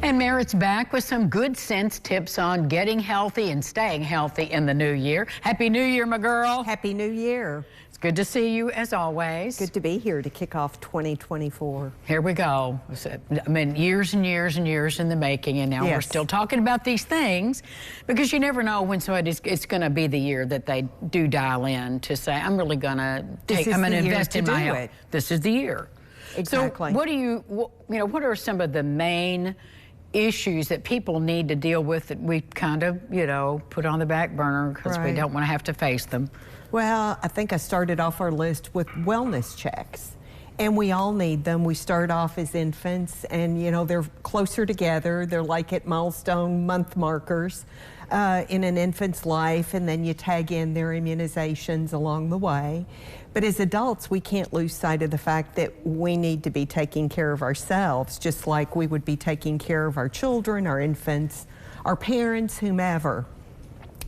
And Merritt's back with some good sense tips on getting healthy and staying healthy in the new year. Happy New Year, my girl. Happy New Year. It's good to see you as always. Good to be here to kick off 2024. Here we go. I mean, years and years and years in the making, and now we're still talking about these things because you never know when it's going to be the year that they do dial in to say, I'm really going to take, I'm going to invest in my health. This is the year. Exactly. So what are some of the main issues that people need to deal with that we kind of, put on the back burner because we don't want to have to face them? Well, I think I started off our list with wellness checks. And we all need them. We start off as infants and, they're closer together. They're like at milestone month markers in an infant's life, and then you tag in their immunizations along the way. But as adults, we can't lose sight of the fact that we need to be taking care of ourselves, just like we would be taking care of our children, our infants, our parents, whomever.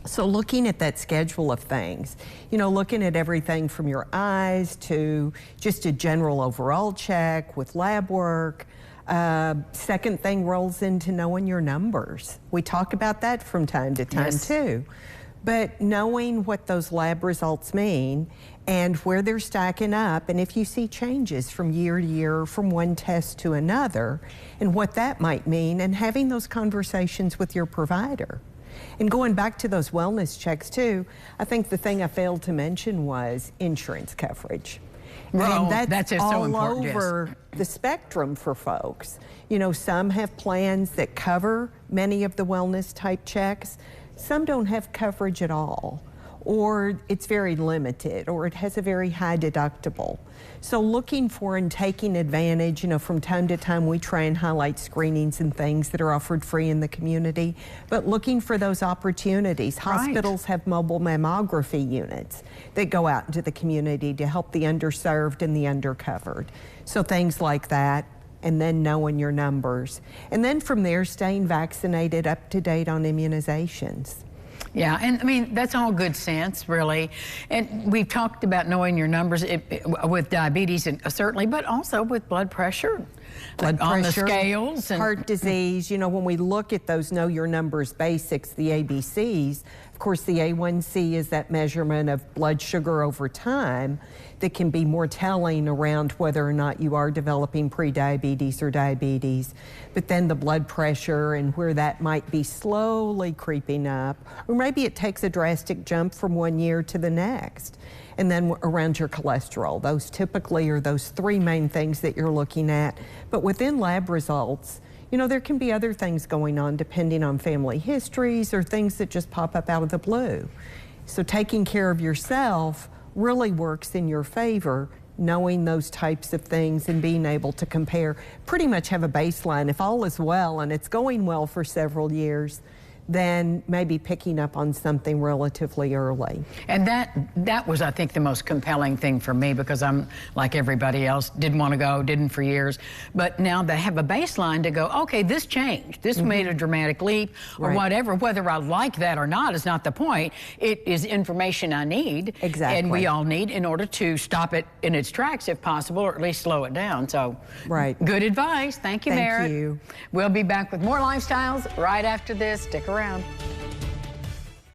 So looking at that schedule of things, looking at everything from your eyes to just a general overall check with lab work. Second thing rolls into knowing your numbers. We talk about that from time to time too. But knowing what those lab results mean and where they're stacking up, and if you see changes from year to year, from one test to another, and what that might mean, and having those conversations with your provider. And going back to those wellness checks too, I think the thing I failed to mention was insurance coverage. Well, and that's all so important, over the spectrum for folks. Some have plans that cover many of the wellness type checks. Some don't have coverage at all, or it's very limited, or it has a very high deductible. So looking for and taking advantage, from time to time we try and highlight screenings and things that are offered free in the community, but looking for those opportunities. Hospitals have mobile mammography units that go out into the community to help the underserved and the undercovered. So things like that, and then knowing your numbers. And then from there, staying vaccinated, up to date on immunizations. Yeah, and I mean, that's all good sense, really. And we've talked about knowing your numbers with diabetes, and certainly, but also with blood pressure. On the scales. And heart disease. When we look at those know your numbers basics, the ABCs, of course, the A1C is that measurement of blood sugar over time that can be more telling around whether or not you are developing prediabetes or diabetes. But then the blood pressure and where that might be slowly creeping up, or maybe it takes a drastic jump from one year to the next. And then around your cholesterol. Those typically are those three main things that you're looking at. But within lab results, there can be other things going on depending on family histories or things that just pop up out of the blue. So taking care of yourself really works in your favor, knowing those types of things and being able to compare, pretty much have a baseline. If all is well and it's going well for several years, then maybe picking up on something relatively early. And that was, I think, the most compelling thing for me, because I'm like everybody else, didn't want to go, didn't for years. But now they have a baseline to go, okay, this changed. This made a dramatic leap or whatever. Whether I like that or not is not the point. It is information I need. Exactly. And we all need in order to stop it in its tracks if possible, or at least slow it down. So good advice. Thank you, Merritt. Thank you. We'll be back with more lifestyles right after this. Stick around.